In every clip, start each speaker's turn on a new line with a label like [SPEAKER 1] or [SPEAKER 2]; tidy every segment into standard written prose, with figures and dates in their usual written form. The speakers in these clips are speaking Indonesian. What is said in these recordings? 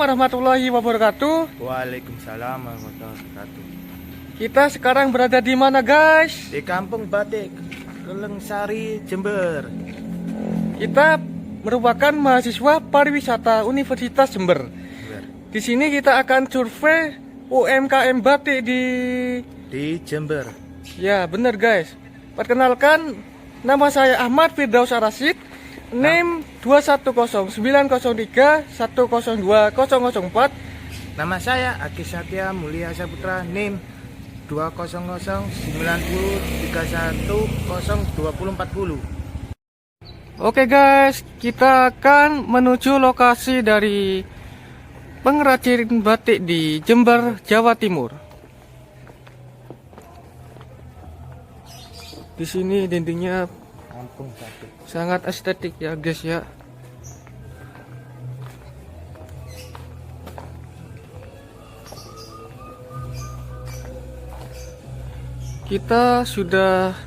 [SPEAKER 1] warahmatullahi wabarakatuh.
[SPEAKER 2] Waalaikumsalam warahmatullahi wabarakatuh.
[SPEAKER 1] Kita sekarang berada di mana, guys?
[SPEAKER 2] Di Kampung Batik, Kelengsari, Jember.
[SPEAKER 1] Kita merupakan mahasiswa pariwisata Universitas Jember. Di sini kita akan survei UMKM batik
[SPEAKER 2] Di Jember.
[SPEAKER 1] Ya, bener guys. Perkenalkan, nama saya Ahmad Firdaus Arasid. NIM 2109031020004.
[SPEAKER 2] Nama saya Aki Satya Mulia Saputra, NIM 20090312040.
[SPEAKER 1] Oke guys, kita akan menuju lokasi dari pengrajin batik di Jember, Jawa Timur. Di sini dindingnya
[SPEAKER 2] Kampung Batik.
[SPEAKER 1] sangat estetik ya guys ya. Kita sudah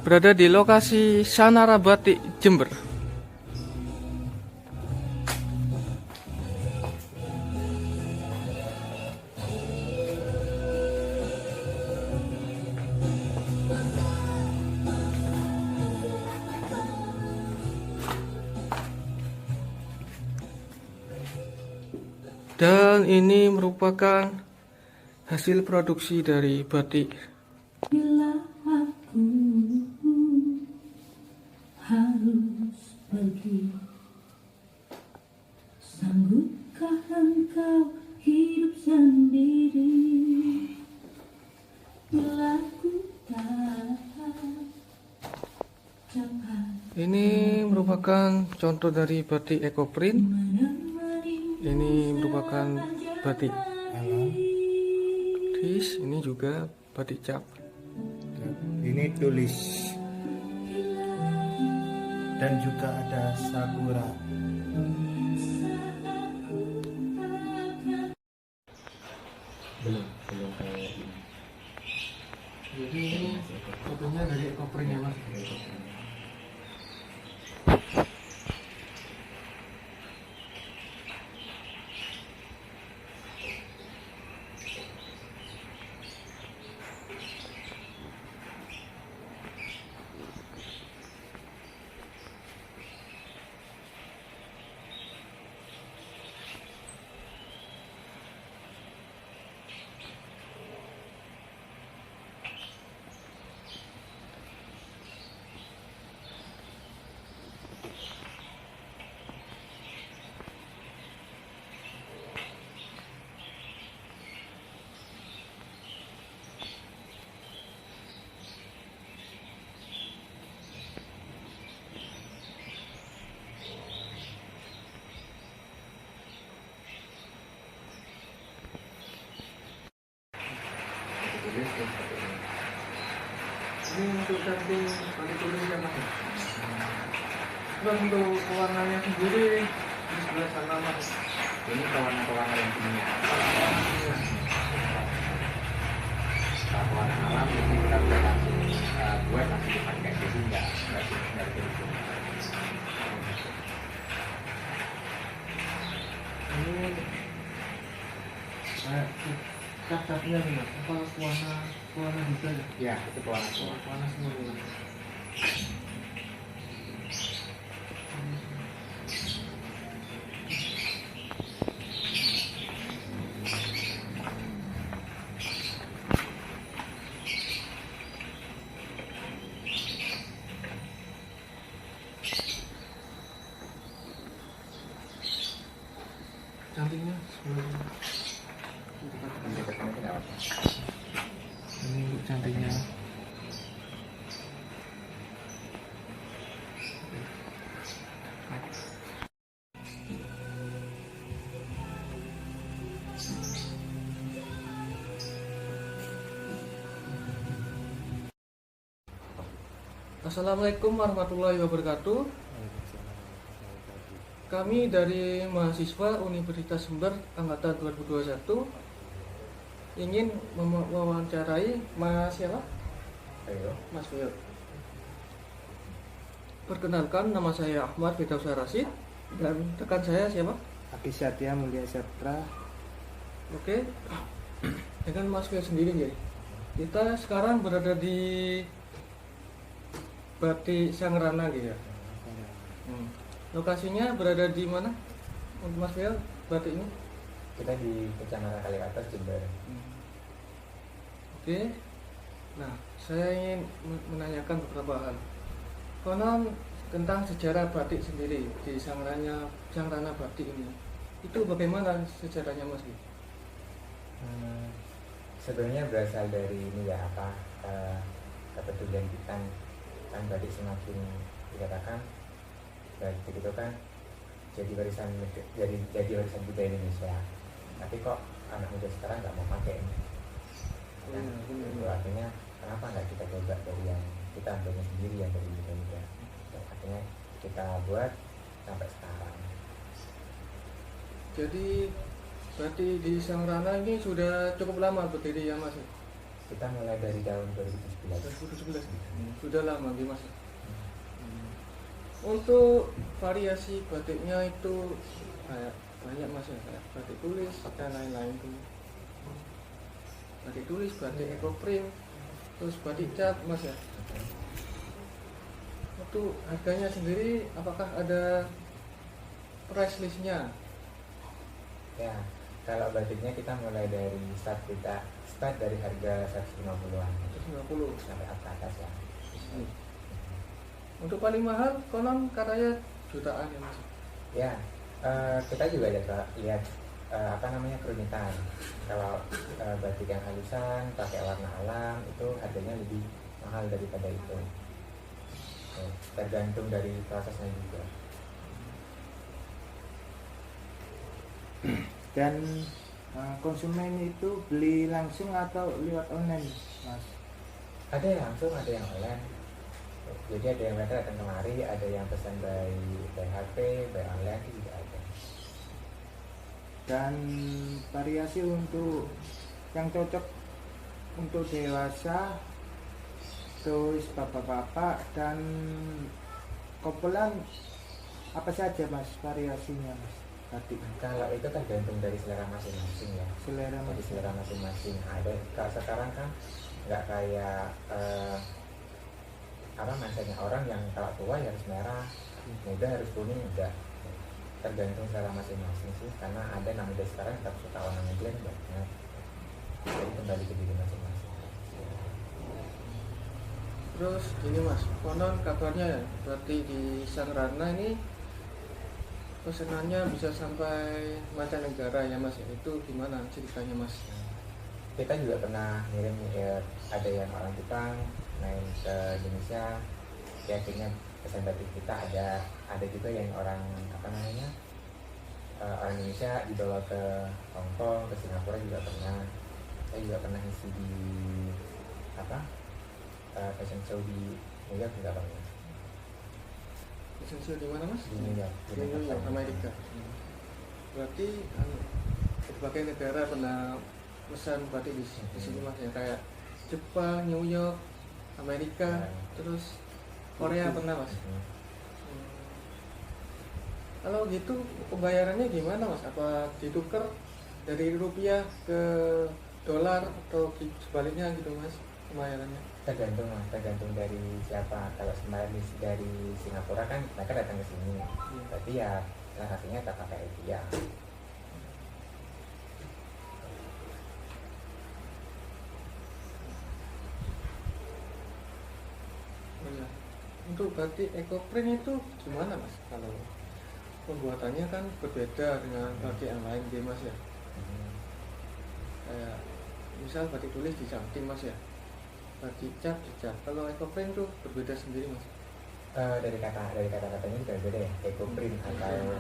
[SPEAKER 1] berada di lokasi Sanara Batik Jember. Dan ini merupakan hasil produksi dari batik.
[SPEAKER 3] Bila aku harus pergi, sanggupkah engkau hidup sendiri? Bila ku tak capai
[SPEAKER 1] Ini merupakan contoh dari batik ekoprint. Ini merupakan batik tris, ini juga batik cap.
[SPEAKER 2] Ini tulis. Dan juga ada sakura. Belum kayak ini.
[SPEAKER 1] Jadi ini fotonya dari ekoprint ya mas. Ini untuk canting batik tulis ya mas. Dan untuk pewarnanya sendiri di sebelah sana mas.
[SPEAKER 2] Ini pewarna yang punya. Warna alam ini kita bisa langsung buat langsung dipakai, jadi nggak
[SPEAKER 1] Ini kayak cap-capnya nih mas. Apa warna juga ya?
[SPEAKER 2] ya itu pewarna.
[SPEAKER 1] Warna semua nih mas. Cantiknya sebenarnya. Ini untuk cantiknya. Assalamualaikum warahmatullahi wabarakatuh. Kami dari mahasiswa Universitas Jember angkatan 2021 ingin mewawancarai Mas siapa?
[SPEAKER 2] Ayo.
[SPEAKER 1] Mas Vio. Perkenalkan, nama saya Ahmad Firdaus Arasid dan rekan saya siapa?
[SPEAKER 4] Aki Satya Mulia Satra.
[SPEAKER 1] Oke, dengan Mas Fia sendiri ya. Kita sekarang berada di Batik Sangrana gitu ya. Lokasinya berada di mana untuk Mas Fia batik ini?
[SPEAKER 2] Kita di Kecamatan Kaliatas, Jember.
[SPEAKER 1] Oke. Nah, saya ingin menanyakan beberapa hal. Konon tentang sejarah batik sendiri di Sangrana Batik ini. Itu bagaimana sejarahnya Mas?
[SPEAKER 2] Sebenarnya berasal dari ini ya kepedulian kita kan batik semakin dikatakan batik itu kan jadi warisan budaya Indonesia. Tapi kok anak muda sekarang nggak mau pakai ini? Itu artinya kenapa nggak kita coba dari yang kita ambilnya sendiri yang dari muda-muda? Akhirnya kita buat sampai sekarang.
[SPEAKER 1] Jadi berarti di Sangrana ini sudah cukup lama berdiri ya Mas?
[SPEAKER 2] Kita mulai dari tahun 2017.
[SPEAKER 1] 2017. Sudah lama nih Mas. Untuk variasi batiknya itu banyak Mas ya, kayak batik tulis dan lain-lain tuh. Batik tulis, batik ekoprint, terus batik cat Mas ya. Itu harganya sendiri apakah ada price listnya?
[SPEAKER 2] Ya, kalau batiknya kita mulai dari start dari harga 150-an
[SPEAKER 1] 150
[SPEAKER 2] sampai atas ya.
[SPEAKER 1] Untuk paling mahal konon katanya jutaan ya Mas.
[SPEAKER 2] Ya, kita juga lihat kerumitan. Kalau batik yang halusan pakai warna alam itu harganya lebih mahal daripada itu. Tergantung dari prosesnya juga.
[SPEAKER 4] Dan konsumen itu beli langsung atau lewat online, Mas?
[SPEAKER 2] Ada yang langsung, ada yang online. Jadi ada yang mereka datang kemari, ada yang pesan by HP, by online itu juga ada.
[SPEAKER 4] Dan variasi untuk yang cocok untuk dewasa, terus bapak-bapak dan kompolan apa saja Mas variasinya Mas? Batik.
[SPEAKER 2] Kalau itu tergantung dari selera masing-masing ya. Dari selera masing-masing. Ada kalau sekarang kan nggak kayak masanya orang yang kalau tua ya harus merah, muda harus kuning, enggak. Tergantung selera masing-masing sih. Karena ada anak muda sekarang tetap suka warna blend banyak. Jadi kembali ke diri masing-masing.
[SPEAKER 1] Terus ini Mas, konon kabarnya berarti di Sangrana ini pesanannya bisa sampai mancanegara ya Mas, itu gimana ceritanya Mas?
[SPEAKER 2] Kita juga pernah ngirim ya, ada yang orang Jepang main ke Indonesia, ya akhirnya pesan batik kita ada juga yang orang orang Indonesia dibawa ke Hong Kong, ke Singapura juga pernah. Saya juga pernah ngisi di fashion show di New York juga pernah.
[SPEAKER 1] Fashion show di mana Mas?
[SPEAKER 2] Di New York,
[SPEAKER 1] Di New York, Amerika. Berarti berbagai negara pernah pesan batik di sini Mas ya, kayak Jepang, New York, Amerika, terus Korea pernah Mas. Kalau gitu pembayarannya gimana Mas? Apa ditukar dari rupiah ke dolar atau sebaliknya gitu Mas pembayarannya?
[SPEAKER 2] Tergantung dari siapa. Kalau sebenarnya dari Singapura kan mereka datang ke sini, berarti ya transaksinya tak pakai rupiah.
[SPEAKER 1] Ya. Untuk batik ekoprint itu gimana Mas? Kalau pembuatannya kan berbeda dengan batik yang lain gitu Mas ya. Kayak misal batik tulis dicanting Mas ya, batik cat dicat. Kalau ekoprint itu berbeda sendiri Mas.
[SPEAKER 2] Dari kata-katanya juga beda ya. Ekoprint atau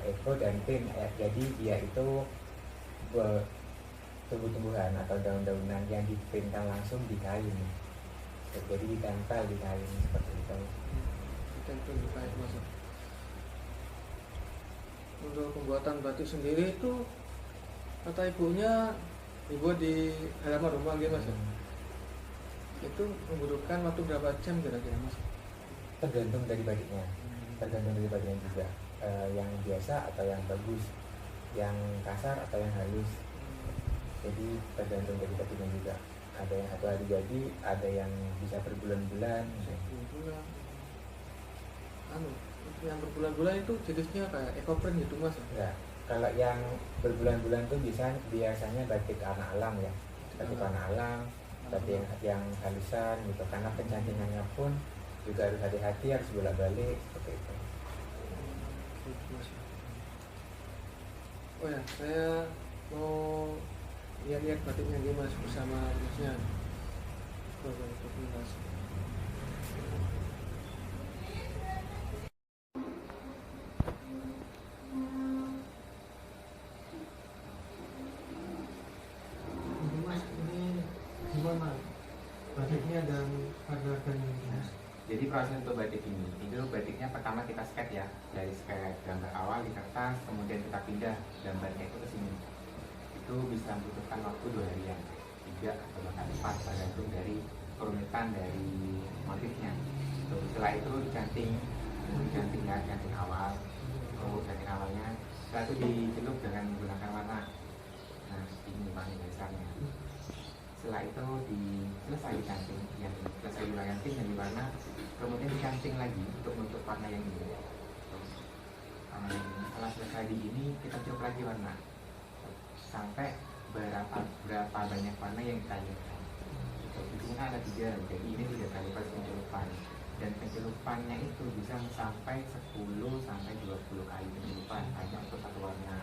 [SPEAKER 2] eco dan print ya. Jadi dia itu tumbuh-tumbuhan atau daun-daunan yang diprintkan langsung di kain. Jadi ditempel di kain seperti itu.
[SPEAKER 1] Ditempel di kain Mas. Untuk pembuatan batik sendiri itu kata ibunya dibuat di halaman rumah gitu Mas. Itu membutuhkan waktu berapa jam kira-kira Mas?
[SPEAKER 2] Tergantung dari batiknya, tergantung dari batiknya juga. yang biasa atau yang bagus, yang kasar atau yang halus. Jadi tergantung dari batiknya juga. Ada yang 1 hari jadi, ada yang bisa berbulan-bulan.
[SPEAKER 1] Berbulan. Anu, yang berbulan-bulan itu jenisnya kayak ekoprint gitu mas?
[SPEAKER 2] Ya, kalau yang berbulan-bulan itu biasanya batik warna alam ya, batik warna alam, batik yang halusan gitu. Karena pencantingannya pun juga harus hati-hati, harus bolak-balik seperti itu.
[SPEAKER 1] Oh ya, saya mau lihat-lihat batiknya dia mas bersama masnya. Dokumentasi. Mas, ini gimana batiknya dan harga-harganya mas?
[SPEAKER 2] Jadi proses untuk batik ini, itu batiknya pertama kita sketch ya, dari sketch gambar awal di kertas, kemudian kita pindah gambarnya itu ke sini. Itu bisa membutuhkan waktu 2 harian, 3 atau bahkan 4, tergantung dari kerumitan dari motifnya. Setelah itu dicanting ya, canting awal, canting awalnya. Setelah itu dicelup dengan menggunakan warna. Nah, ini warna dasarnya. Setelah itu selesai dicanting, yang selesai dicanting yang diwarna, kemudian dicanting lagi untuk bentuk warna yang ini. Setelah selesai di ini, kita celup lagi warna sampai berapa banyak warna yang kita inginkan. Hitungannya ada 3, jadi ini 3 kali proses pencelupan, dan pencelupannya itu bisa sampai 10 sampai 20 kali pencelupan hanya untuk 1 warna.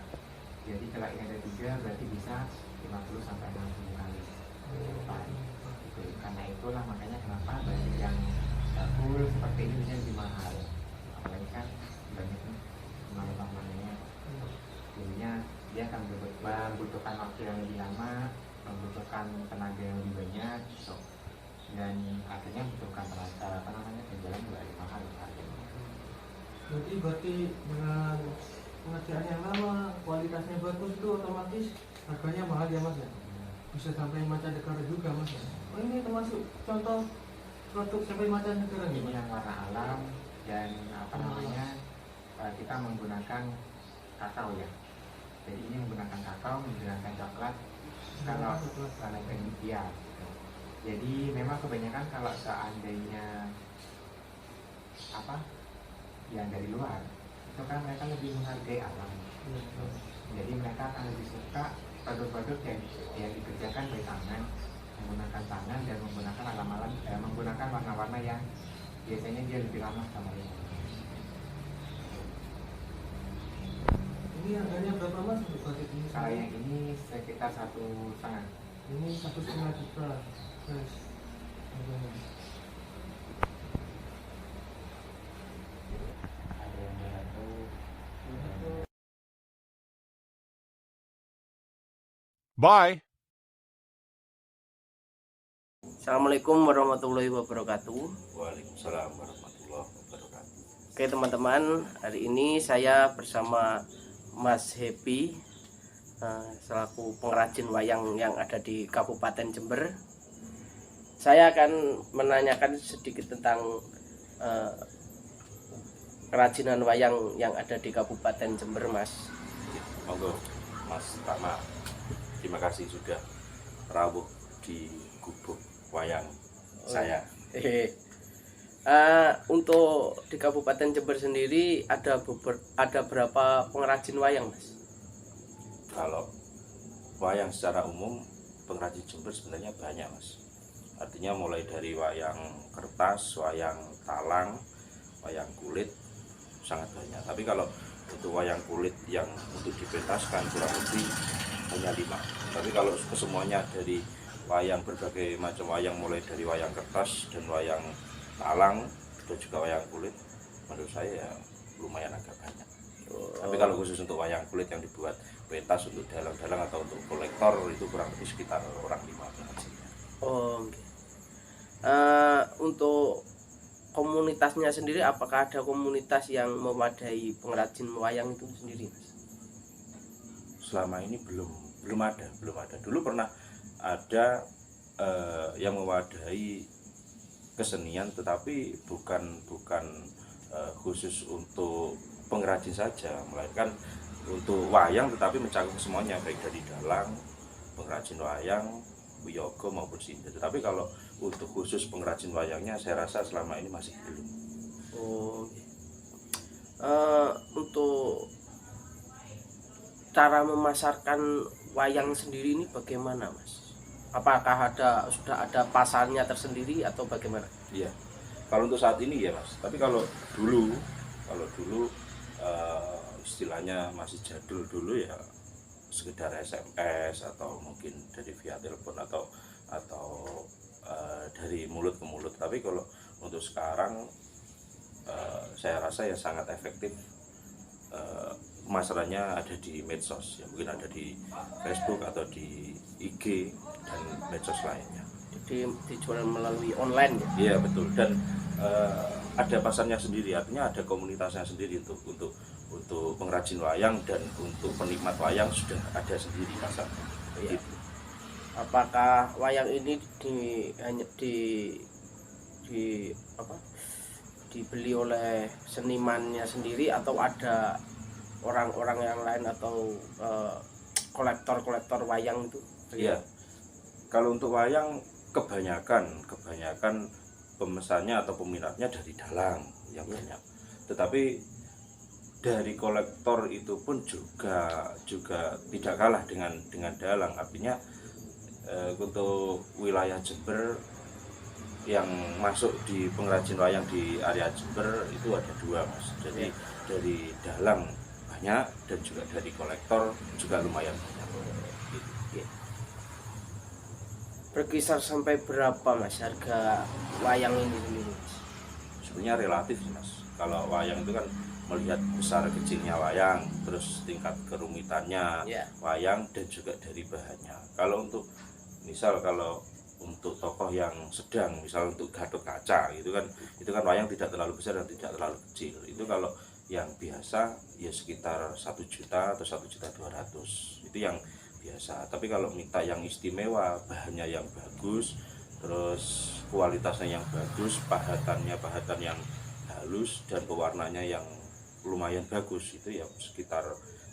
[SPEAKER 2] Jadi kalau ini ada 3 berarti bisa 50 sampai 60 kali pencelupan. Karena itulah makanya kenapa batik yang full seperti ini bisa lebih mahal, apalagi kan banyak nih warnanya. Jadinya dia akan membutuhkan waktu yang lebih lama, membutuhkan tenaga yang lebih banyak, dan akhirnya membutuhkan penjualan juga lebih mahal harganya.
[SPEAKER 1] Berarti dengan pengerjaan yang lama, kualitasnya bagus itu otomatis harganya mahal ya mas ya? Bisa sampai mancanegara juga mas ya? Oh ini termasuk contoh produk sampai mancanegara
[SPEAKER 2] Ini
[SPEAKER 1] nih mas?
[SPEAKER 2] yang warna alam dan kita menggunakan kakao ya. Jadi ini menggunakan kakao, menggunakan coklat. Kalau India, jadi memang kebanyakan kalau seandainya yang dari luar itu kan mereka lebih menghargai alam. Jadi mereka akan lebih suka produk-produk yang dikerjakan dari tangan, menggunakan tangan dan menggunakan alam-alam, menggunakan warna-warna yang biasanya dia lebih ramah sama dia.
[SPEAKER 1] Ini harganya berapa mas untuk batik ini?
[SPEAKER 2] Kalau yang ini sekitar 1,5.
[SPEAKER 1] Ini 1,5 juta guys. Harganya.
[SPEAKER 2] Ada yang 200.
[SPEAKER 5] Bye.
[SPEAKER 6] Assalamualaikum warahmatullahi wabarakatuh.
[SPEAKER 5] Waalaikumsalam warahmatullahi wabarakatuh.
[SPEAKER 6] Oke teman-teman, hari ini saya bersama Mas Happy selaku pengrajin wayang yang ada di Kabupaten Jember. Saya akan menanyakan sedikit tentang kerajinan wayang yang ada di Kabupaten Jember, Mas.
[SPEAKER 5] Monggo, Mas Tama. Terima kasih sudah rawuh di gubuk wayang saya.
[SPEAKER 6] Untuk di Kabupaten Jember sendiri ada berapa pengrajin wayang, Mas?
[SPEAKER 5] Kalau wayang secara umum pengrajin Jember sebenarnya banyak, Mas. Artinya mulai dari wayang kertas, wayang talang, wayang kulit sangat banyak. Tapi kalau untuk wayang kulit yang untuk dipentaskan kurang lebih hanya 5. Tapi kalau kesemuanya dari wayang, berbagai macam wayang, mulai dari wayang kertas dan wayang talang dan juga wayang kulit, menurut saya ya lumayan agak banyak. Tapi kalau khusus untuk wayang kulit yang dibuat pentas untuk dalang-dalang atau untuk kolektor itu kurang lebih sekitar orang 15.
[SPEAKER 6] Oh, untuk komunitasnya sendiri, apakah ada komunitas yang memadai pengrajin wayang itu sendiri, Mas?
[SPEAKER 5] Selama ini belum ada. Dulu pernah ada yang mewadai kesenian, tetapi bukan khusus untuk pengrajin saja, melainkan untuk wayang tetapi mencakup semuanya, baik dari dalang, pengrajin wayang, wiyoga maupun sinden. Tetapi kalau untuk khusus pengrajin wayangnya saya rasa selama ini masih belum.
[SPEAKER 6] Oh. Untuk cara memasarkan wayang sendiri ini bagaimana, Mas? Apakah sudah ada pasarnya tersendiri atau bagaimana?
[SPEAKER 5] Iya. Kalau untuk saat ini ya, Mas. Tapi kalau dulu istilahnya masih jadul dulu ya, sekedar SMS atau mungkin dari via telepon atau dari mulut ke mulut. Tapi kalau untuk sekarang saya rasa ya sangat efektif. Masalahnya ada di medsos ya, mungkin ada di Facebook atau di IG dan medsos lainnya.
[SPEAKER 6] Jadi dijual melalui online ya?
[SPEAKER 5] Iya betul, dan ada pasarnya sendiri, artinya ada komunitasnya sendiri untuk pengrajin wayang, dan untuk penikmat wayang sudah ada sendiri pasarnya.
[SPEAKER 6] Iya.
[SPEAKER 5] Gitu.
[SPEAKER 6] Apakah wayang ini dibeli oleh senimannya sendiri atau ada orang-orang yang lain atau kolektor wayang itu?
[SPEAKER 5] Iya. Kalau untuk wayang kebanyakan pemesannya atau peminatnya dari dalang yang banyak. Tetapi dari kolektor itu pun juga tidak kalah dengan dalang. Artinya untuk wilayah Jember yang masuk di pengrajin wayang di area Jember itu ada 2, Mas. Jadi dari dalang banyak dan juga dari kolektor juga lumayan banyak.
[SPEAKER 6] Berkisar sampai berapa, Mas, harga wayang ini dulu?
[SPEAKER 5] Sebenarnya relatif sih, Mas. Kalau wayang itu kan melihat besar kecilnya wayang, terus tingkat kerumitannya wayang, dan juga dari bahannya. Kalau untuk tokoh yang sedang, misal untuk Gatot Kaca itu kan wayang tidak terlalu besar dan tidak terlalu kecil. Itu kalau yang biasa ya sekitar 1 juta atau 1.200.000, itu yang biasa. Tapi kalau minta yang istimewa, bahannya yang bagus, terus kualitasnya yang bagus, pahatan yang halus, dan pewarnanya yang lumayan bagus, itu ya sekitar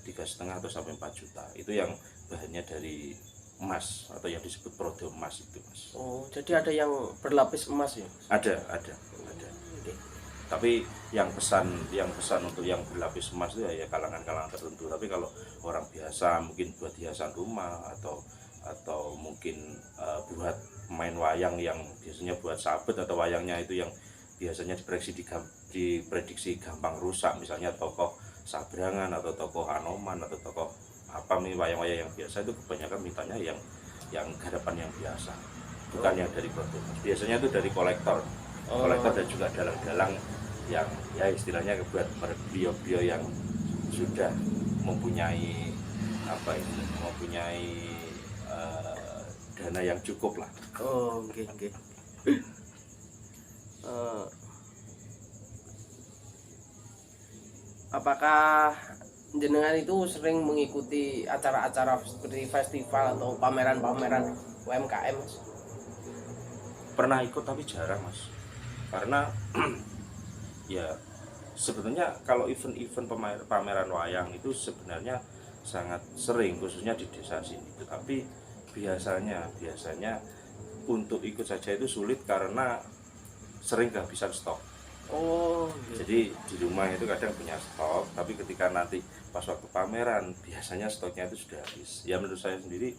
[SPEAKER 5] 3,5 atau sampai 4 juta. Itu yang bahannya dari emas atau yang disebut prodo emas itu, Mas.
[SPEAKER 6] Oh, jadi ada yang berlapis emas ya?
[SPEAKER 5] Ada. Tapi yang pesan untuk yang berlapis emas itu ya kalangan-kalangan tertentu. Tapi kalau orang biasa mungkin buat hiasan rumah atau mungkin buat main wayang yang biasanya buat sabet, atau wayangnya itu yang biasanya diprediksi gampang rusak, misalnya tokoh Sabrangan atau tokoh Anoman atau tokoh apa nih, wayang-wayang yang biasa itu kebanyakan mintanya yang garapan yang biasa, bukan yang dari produk. Biasanya itu dari kolektor dan juga dalang-dalang yang ya istilahnya buat beliau-beliau yang sudah mempunyai dana yang cukup lah.
[SPEAKER 6] Oh, oke. Apakah jenengan itu sering mengikuti acara-acara seperti festival atau pameran-pameran UMKM, Mas?
[SPEAKER 5] Pernah ikut tapi jarang, Mas. Karena ya sebetulnya kalau event-event pameran wayang itu sebenarnya sangat sering, khususnya di desa sini. Tetapi biasanya untuk ikut saja itu sulit karena sering kehabisan stok.
[SPEAKER 6] Oh, gitu.
[SPEAKER 5] Jadi di rumah itu kadang punya stok, tapi ketika nanti pas waktu pameran biasanya stoknya itu sudah habis. Ya menurut saya sendiri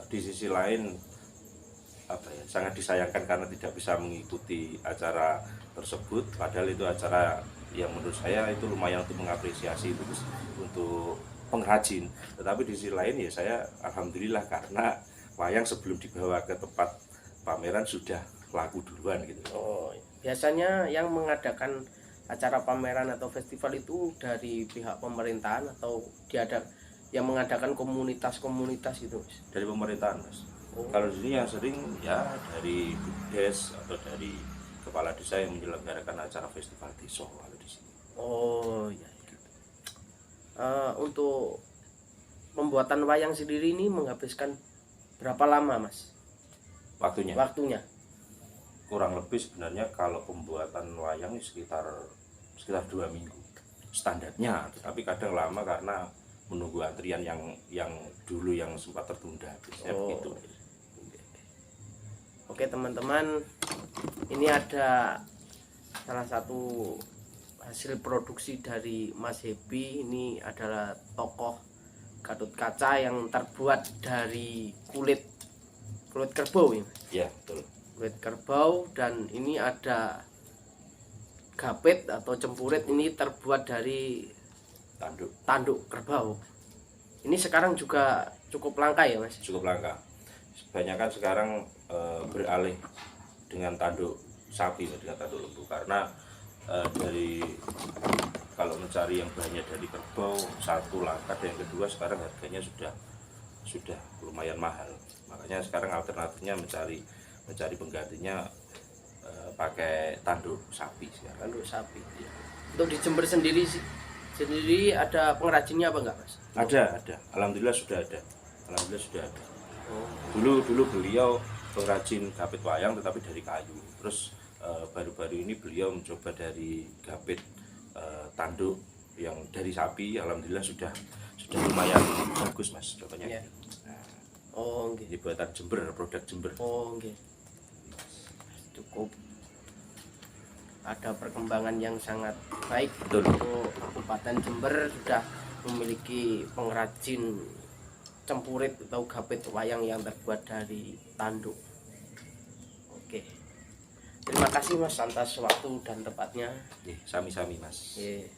[SPEAKER 5] di sisi lain sangat disayangkan karena tidak bisa mengikuti acara tersebut, padahal itu acara yang menurut saya itu lumayan untuk mengapresiasi itu untuk pengrajin. Tetapi di sisi lain ya saya alhamdulillah karena wayang sebelum dibawa ke tempat pameran sudah laku duluan gitu.
[SPEAKER 6] Oh, biasanya yang mengadakan acara pameran atau festival itu dari pihak pemerintahan atau yang mengadakan komunitas-komunitas gitu, Mas?
[SPEAKER 5] Dari pemerintahan, Mas.
[SPEAKER 6] Oh.
[SPEAKER 5] Kalau di sini yang sering ya dari BUMDes atau dari kepala desa yang menyelenggarakan acara festival desa kalau di sini.
[SPEAKER 6] Oh ya. Untuk pembuatan wayang sendiri ini menghabiskan berapa lama, Mas?
[SPEAKER 5] Waktunya
[SPEAKER 6] Kurang
[SPEAKER 5] lebih sebenarnya kalau pembuatan wayang sekitar 2 minggu. standarnya, tetapi kadang lama karena menunggu antrian yang dulu yang sempat tertunda. Biasanya
[SPEAKER 6] Oh.
[SPEAKER 5] begitu.
[SPEAKER 6] Oke teman-teman, ini ada salah satu hasil produksi dari Mas Happy. Ini adalah tokoh Gatot Kaca yang terbuat dari kulit kerbau ya.
[SPEAKER 5] Ya, betul.
[SPEAKER 6] Kulit kerbau, dan ini ada gapit atau cempurit, ini terbuat dari tanduk kerbau. Ini sekarang juga cukup langka ya Mas?
[SPEAKER 5] Cukup langka. Kebanyakan sekarang beralih dengan tanduk sapi, dengan tanduk lembu, karena dari kalau mencari yang bahannya dari kerbau, satu langka, dan yang kedua sekarang harganya sudah lumayan mahal. Makanya sekarang alternatifnya mencari penggantinya pakai tanduk sapi sekarang.
[SPEAKER 6] Tanduk sapi. Untuk di Jember sendiri ada pengrajinnya apa enggak Mas?
[SPEAKER 5] Ada. Alhamdulillah sudah ada. Dulu beliau pengrajin gapit wayang tetapi dari kayu. Terus baru-baru ini beliau mencoba dari gapit tanduk yang dari sapi. Alhamdulillah sudah lumayan bagus Mas contohnya.
[SPEAKER 6] Ya. Oh nggih.
[SPEAKER 5] Ini buatan Jember, produk Jember.
[SPEAKER 6] Oh nggih. Cukup ada perkembangan yang sangat baik.
[SPEAKER 5] Betul.
[SPEAKER 6] Untuk Kabupaten Jember sudah memiliki pengrajin cempurit atau gapit wayang yang terbuat dari tanduk. Oke. Terima kasih Mas atas waktu dan tempatnya.
[SPEAKER 5] Sami-sami Mas.
[SPEAKER 6] Oke.